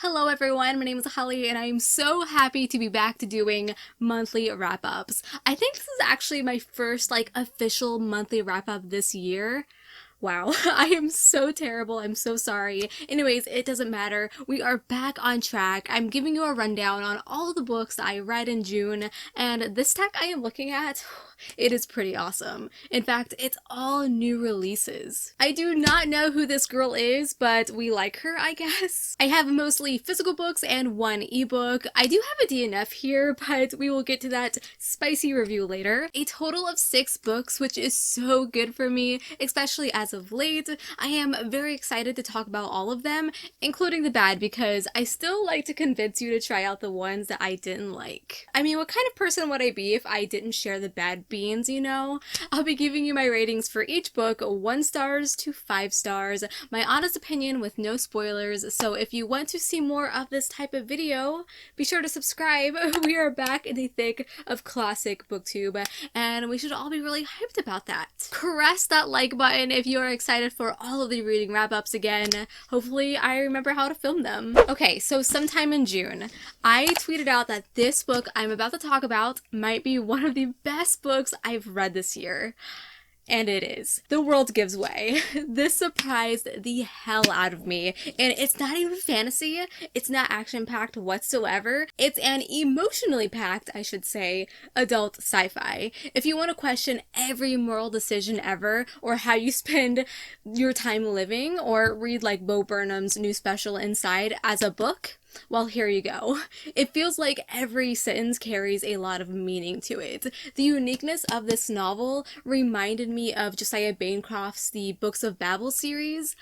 Hello everyone, my name is Holly and I am so happy to be back to doing monthly wrap-ups. I think this is actually my first official monthly wrap-up this year. Wow, I am so terrible. I'm so sorry. Anyways, it doesn't matter. We are back on track. I'm giving you a rundown on all the books that I read in June, and this stack I am looking at, it is pretty awesome. In fact, it's all new releases. I do not know who this girl is, but we like her, I guess. I have mostly physical books and one ebook. I do have a DNF here, but we will get to that spicy review later. A total of 6 books, which is so good for me, especially as of late. I am very excited to talk about all of them, including the bad, because I still like to convince you to try out the ones that I didn't like. I mean, what kind of person would I be if I didn't share the bad beans, you know? I'll be giving you my ratings for each book, 1 stars to 5 stars, my honest opinion with no spoilers, so if you want to see more of this type of video, be sure to subscribe. We are back in the thick of classic booktube, and we should all be really hyped about that. Caress that like button if you are excited for all of the reading wrap-ups again. Hopefully I remember how to film them. Okay, so sometime in June, I tweeted out that this book I'm about to talk about might be one of the best books I've read this year. And it is. The world gives way. This surprised the hell out of me. And it's not even fantasy. It's not action-packed whatsoever. It's an emotionally packed, I should say, adult sci-fi. If you want to question every moral decision ever, or how you spend your time living, or read like Bo Burnham's new special Inside as a book, well, here you go. It feels like every sentence carries a lot of meaning to it. The uniqueness of this novel reminded me of Josiah Bancroft's The Books of Babel series.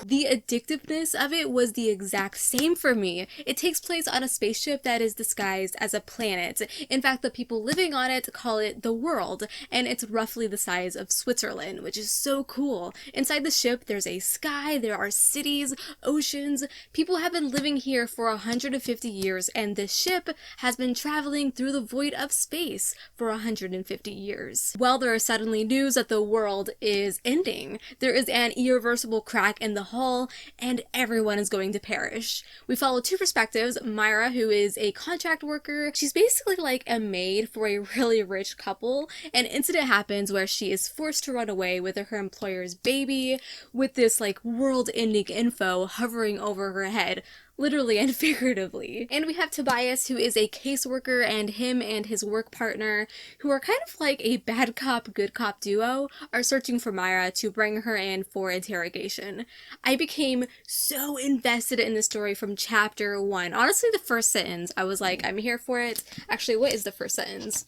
The addictiveness of it was the exact same for me. It takes place on a spaceship that is disguised as a planet. In fact, the people living on it call it the world, and it's roughly the size of Switzerland, which is so cool. Inside the ship, there's a sky, there are cities, oceans. People have been living here for 150 years, and the ship has been traveling through the void of space for 150 years. Well, there is suddenly news that the world is ending. There is an irreversible crack in the hull, and everyone is going to perish. We follow 2 perspectives. Myra, who is a contract worker, she's basically like a maid for a really rich couple. An incident happens where she is forced to run away with her employer's baby, with this world-ending info hovering over her head, literally and figuratively. And we have Tobias, who is a caseworker, and him and his work partner, who are kind of like a bad cop, good cop duo, are searching for Myra to bring her in for interrogation. I became so invested in the story from chapter 1. Honestly, the first sentence, I was like, I'm here for it. Actually, what is the first sentence?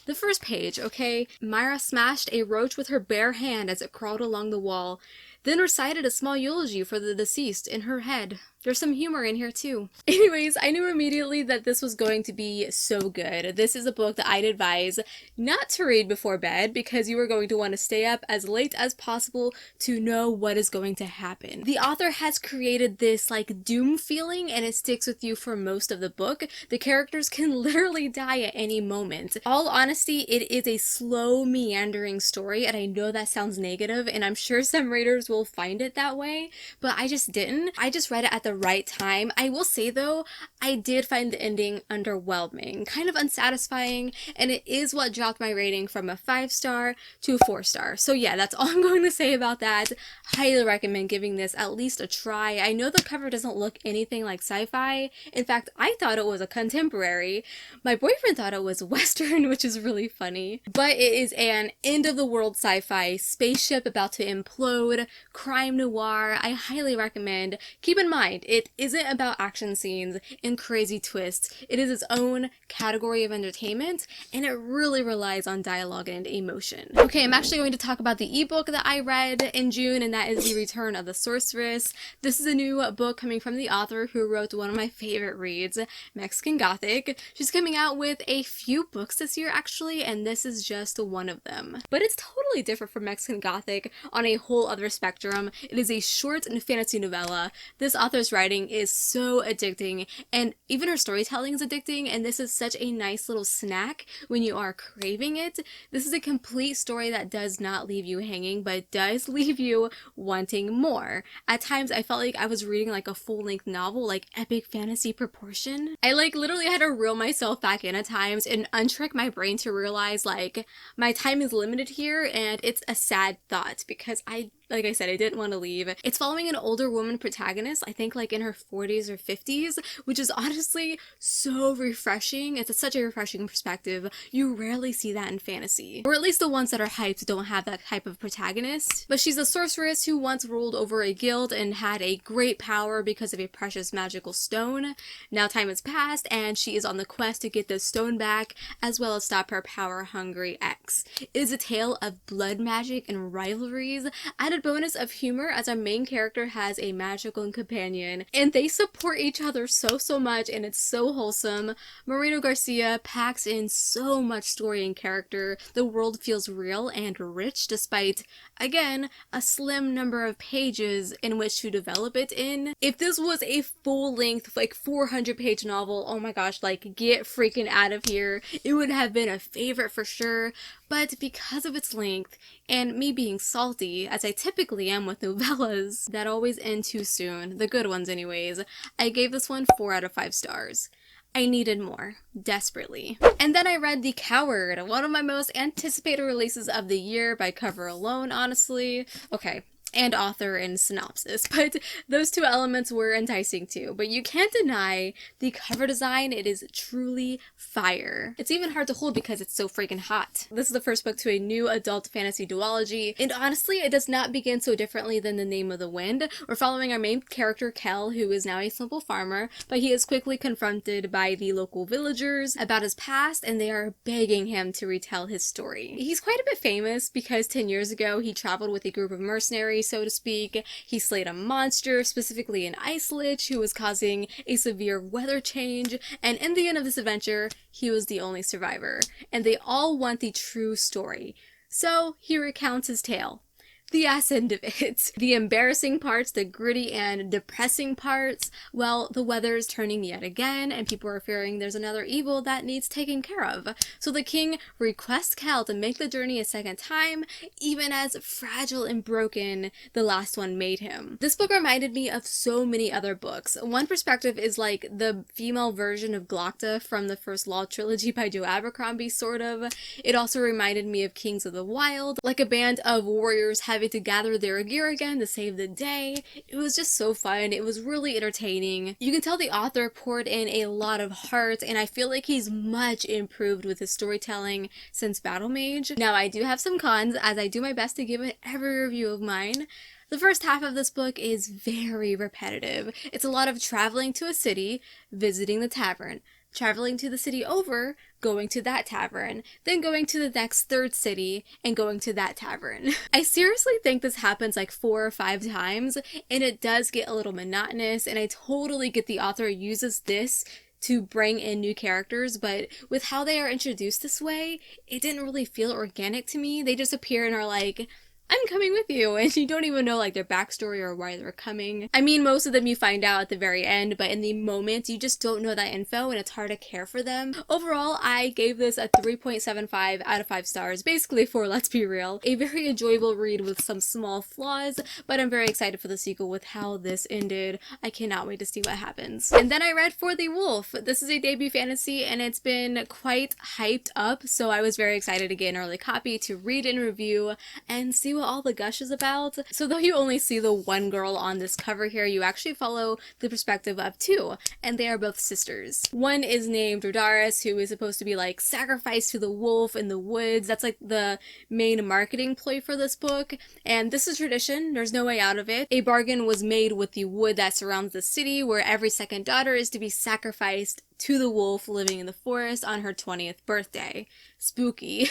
The first page, okay? Myra smashed a roach with her bare hand as it crawled along the wall, then recited a small eulogy for the deceased in her head. There's some humor in here too. Anyways, I knew immediately that this was going to be so good. This is a book that I'd advise not to read before bed because you are going to want to stay up as late as possible to know what is going to happen. The author has created this doom feeling, and it sticks with you for most of the book. The characters can literally die at any moment. All honesty, it is a slow, meandering story, and I know that sounds negative, and I'm sure some readers will find it that way, but I just didn't. I just read it at the right time. I will say though, I did find the ending underwhelming, kind of unsatisfying, and it is what dropped my rating from a 5-star to a 4-star. So yeah, that's all I'm going to say about that. Highly recommend giving this at least a try. I know the cover doesn't look anything like sci-fi. In fact, I thought it was a contemporary. My boyfriend thought it was Western, which is really funny. But it is an end-of-the-world sci-fi spaceship about to implode, crime noir. I highly recommend. Keep in mind, it isn't about action scenes and crazy twists. It is its own category of entertainment, and it really relies on dialogue and emotion. Okay, I'm actually going to talk about the ebook that I read in June, and that is The Return of the Sorceress. This is a new book coming from the author who wrote one of my favorite reads, Mexican Gothic. She's coming out with a few books this year actually, and this is just one of them. But it's totally different from Mexican Gothic on a whole other spectrum. spectrum. It is a short and fantasy novella. This author's writing is so addicting, and even her storytelling is addicting, and this is such a nice little snack when you are craving it. This is a complete story that does not leave you hanging, but does leave you wanting more. At times, I felt like I was reading like a full-length novel, like epic fantasy proportion. I like literally had to reel myself back in at times and untrick my brain to realize like my time is limited here, and it's a sad thought because like I said, I didn't want to leave. It's following an older woman protagonist, I think like in her 40s or 50s, which is honestly so refreshing. It's such a refreshing perspective. You rarely see that in fantasy. Or at least the ones that are hyped don't have that type of protagonist. But she's a sorceress who once ruled over a guild and had a great power because of a precious magical stone. Now time has passed and she is on the quest to get this stone back, as well as stop her power-hungry ex. It is a tale of blood magic and rivalries, added bonus of humor as our main character has a magical companion, and they support each other so much, and it's so wholesome. Marino Garcia packs in so much story and character. The world feels real and rich despite, again, a slim number of pages in which to develop it in. If this was a full-length, like 400-page novel, oh my gosh, like get freaking out of here. It would have been a favorite for sure, but because of its length and me being salty, as I typically am with novellas that always end too soon, the good ones anyways, I gave this one 4 out of 5 stars. I needed more, desperately. And then I read The Coward, one of my most anticipated releases of the year by cover alone, honestly. Okay, and author and synopsis, but those two elements were enticing too. But you can't deny the cover design. It is truly fire. It's even hard to hold because it's so freaking hot. This is the first book to a new adult fantasy duology, and honestly, it does not begin so differently than The Name of the Wind. We're following our main character, Kel, who is now a simple farmer, but he is quickly confronted by the local villagers about his past, and they are begging him to retell his story. He's quite a bit famous because 10 years ago, he traveled with a group of mercenaries, so to speak. He slayed a monster, specifically an ice lich, who was causing a severe weather change, and in the end of this adventure, he was the only survivor, and they all want the true story. So he recounts his tale. The ass end of it. The embarrassing parts, the gritty and depressing parts, well, the weather is turning yet again, and people are fearing there's another evil that needs taken care of. So the king requests Cal to make the journey a second time, even as fragile and broken the last one made him. This book reminded me of so many other books. One perspective is like the female version of Glocta from the first Law trilogy by Joe Abercrombie, sort of. It also reminded me of Kings of the Wild, like a band of warriors having to gather their gear again to save the day. It was just so fun. It was really entertaining. You can tell the author poured in a lot of heart, and I feel like he's much improved with his storytelling since Battle Mage. Now, I do have some cons, as I do my best to give it every review of mine. The first half of this book is very repetitive. It's a lot of traveling to a city, visiting the tavern, traveling to the city over, going to that tavern, then going to the next third city, and going to that tavern. I seriously think this happens like 4 or 5 times, and it does get a little monotonous, and I totally get the author uses this to bring in new characters, but with how they are introduced this way, it didn't really feel organic to me. They just appear and are like, I'm coming with you, and you don't even know like their backstory or why they're coming. I mean, most of them you find out at the very end, but in the moment you just don't know that info, and it's hard to care for them. Overall, I gave this a 3.75 out of 5 stars, basically for Let's Be Real. A very enjoyable read with some small flaws, but I'm very excited for the sequel with how this ended. I cannot wait to see what happens. And then I read For the Wolf. This is a debut fantasy, and it's been quite hyped up, so I was very excited to get an early copy to read and review and see what all the gush is about. So though you only see the one girl on this cover here, you actually follow the perspective of 2, and they are both sisters. One is named Rodaris, who is supposed to be like sacrificed to the wolf in the woods. That's like the main marketing ploy for this book, and this is tradition. There's no way out of it. A bargain was made with the wood that surrounds the city, where every second daughter is to be sacrificed to the wolf living in the forest on her 20th birthday. Spooky.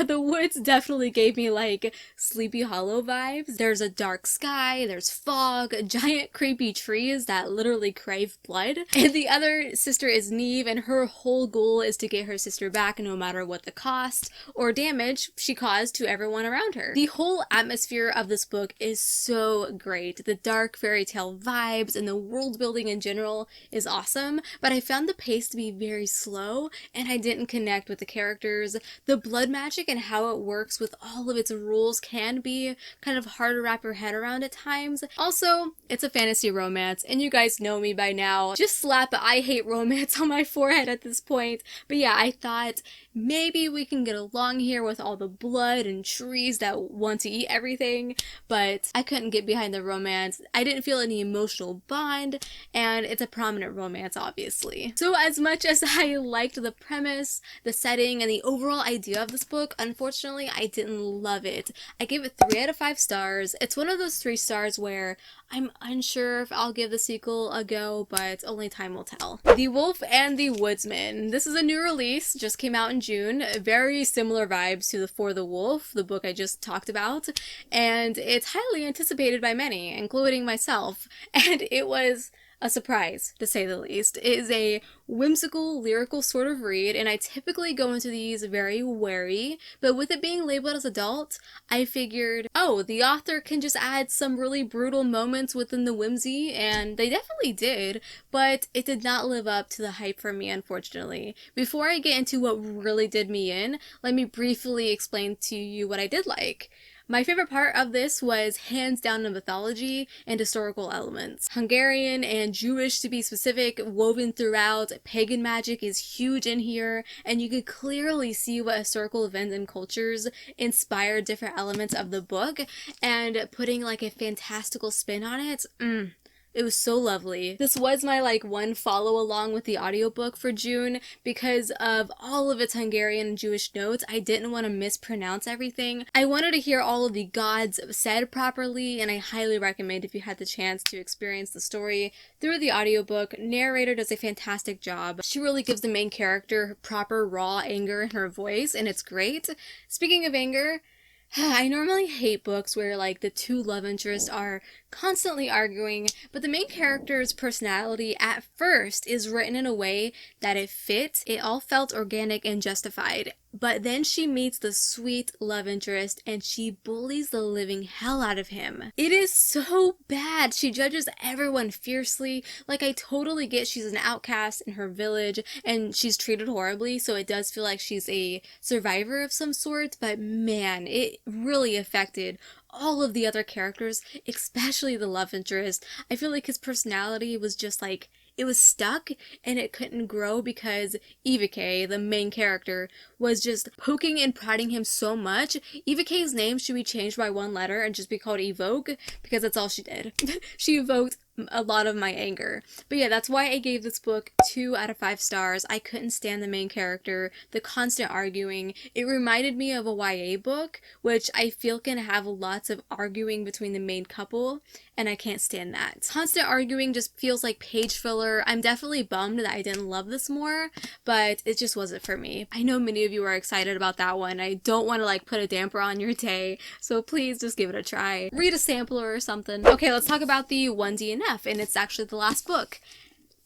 The woods definitely gave me like Sleepy Hollow vibes. There's a dark sky, there's fog, giant creepy trees that literally crave blood. And the other sister is Neve, and her whole goal is to get her sister back no matter what the cost or damage she caused to everyone around her. The whole atmosphere of this book is so great. The dark fairy tale vibes and the world building in general is awesome, but I found the pace to be very slow and I didn't connect with the characters. The blood magic and how it works with all of its rules can be kind of hard to wrap your head around at times. Also, it's a fantasy romance, and you guys know me by now. Just slap I hate romance on my forehead at this point. But yeah, I thought maybe we can get along here with all the blood and trees that want to eat everything, but I couldn't get behind the romance. I didn't feel any emotional bond, and it's a prominent romance, obviously. So as much as I liked the premise, the setting, and the overall idea of this book, unfortunately, I didn't love it. I gave it 3 out of 5 stars. It's one of those 3 stars where I'm unsure if I'll give the sequel a go, but only time will tell. The Wolf and the Woodsman. This is a new release, just came out in June. Very similar vibes to the For the Wolf, the book I just talked about, and it's highly anticipated by many, including myself, and it was a surprise, to say the least. It is a whimsical, lyrical sort of read, and I typically go into these very wary, but with it being labeled as adult, I figured, oh, the author can just add some really brutal moments within the whimsy, and they definitely did, but it did not live up to the hype for me, unfortunately. Before I get into what really did me in, let me briefly explain to you what I did like. My favorite part of this was hands down the mythology and historical elements. Hungarian and Jewish, to be specific, woven throughout. Pagan magic is huge in here, and you could clearly see what historical events and cultures inspired different elements of the book, and putting like a fantastical spin on it. It was so lovely. This was my one follow along with the audiobook for June because of all of its Hungarian and Jewish notes. I didn't want to mispronounce everything. I wanted to hear all of the gods said properly, and I highly recommend if you had the chance to experience the story through the audiobook. Narrator does a fantastic job. She really gives the main character proper raw anger in her voice, and it's great. Speaking of anger, I normally hate books where the 2 love interests are constantly arguing, but the main character's personality at first is written in a way that it fit. It all felt organic and justified. But then she meets the sweet love interest and she bullies the living hell out of him. It is so bad. She judges everyone fiercely. I totally get she's an outcast in her village and she's treated horribly, so it does feel like she's a survivor of some sort, but man, it really affected all of the other characters, especially the love interest. I feel like his personality was just it was stuck and it couldn't grow because Ivike, the main character, was just poking and prodding him so much. Ivike's name should be changed by 1 letter and just be called Evoke because that's all she did. She evoked a lot of my anger. But yeah, that's why I gave this book 2 out of 5 stars. I couldn't stand the main character, the constant arguing. It reminded me of a YA book, which I feel can have lots of arguing between the main couple, and I can't stand that. Constant arguing just feels like page filler. I'm definitely bummed that I didn't love this more, but it just wasn't for me. I know many of you are excited about that one. I don't want to put a damper on your day, so please just give it a try. Read a sampler or something. Okay, let's talk about the 1DNF, and it's actually the last book.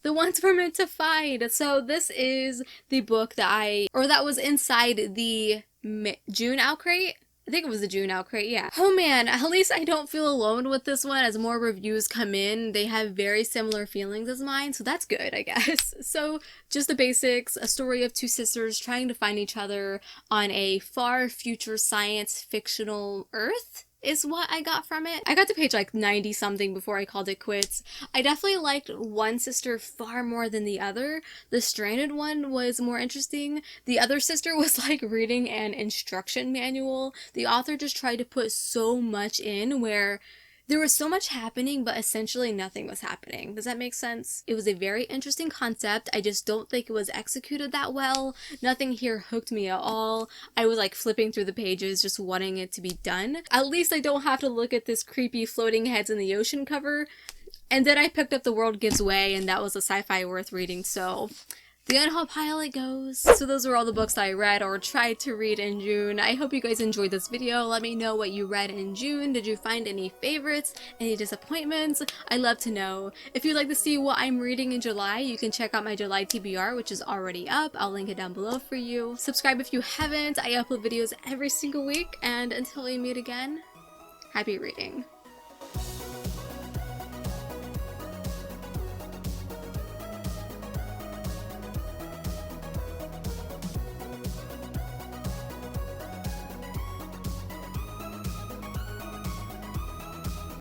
The Ones We're Meant to Find. So this is the book that was inside the June Outcrate. I think it was the June Outcrate, yeah. Oh man, at least I don't feel alone with this one. As more reviews come in, they have very similar feelings as mine, so that's good, I guess. So, just the basics, a story of 2 sisters trying to find each other on a far future science fictional Earth is what I got from it. I got to page 90 something before I called it quits. I definitely liked one sister far more than the other. The stranded one was more interesting. The other sister was reading an instruction manual. The author just tried to put so much in where there was so much happening, but essentially nothing was happening. Does that make sense? It was a very interesting concept. I just don't think it was executed that well. Nothing here hooked me at all. I was flipping through the pages, just wanting it to be done. At least I don't have to look at this creepy floating heads in the ocean cover. And then I picked up The World Gives Way, and that was a sci-fi worth reading, so the unhaul pile it goes. So those were all the books that I read or tried to read in June. I hope you guys enjoyed this video. Let me know what you read in June. Did you find any favorites? Any disappointments? I'd love to know. If you'd like to see what I'm reading in July, you can check out my July TBR, which is already up. I'll link it down below for you. Subscribe if you haven't. I upload videos every single week. And until we meet again, happy reading.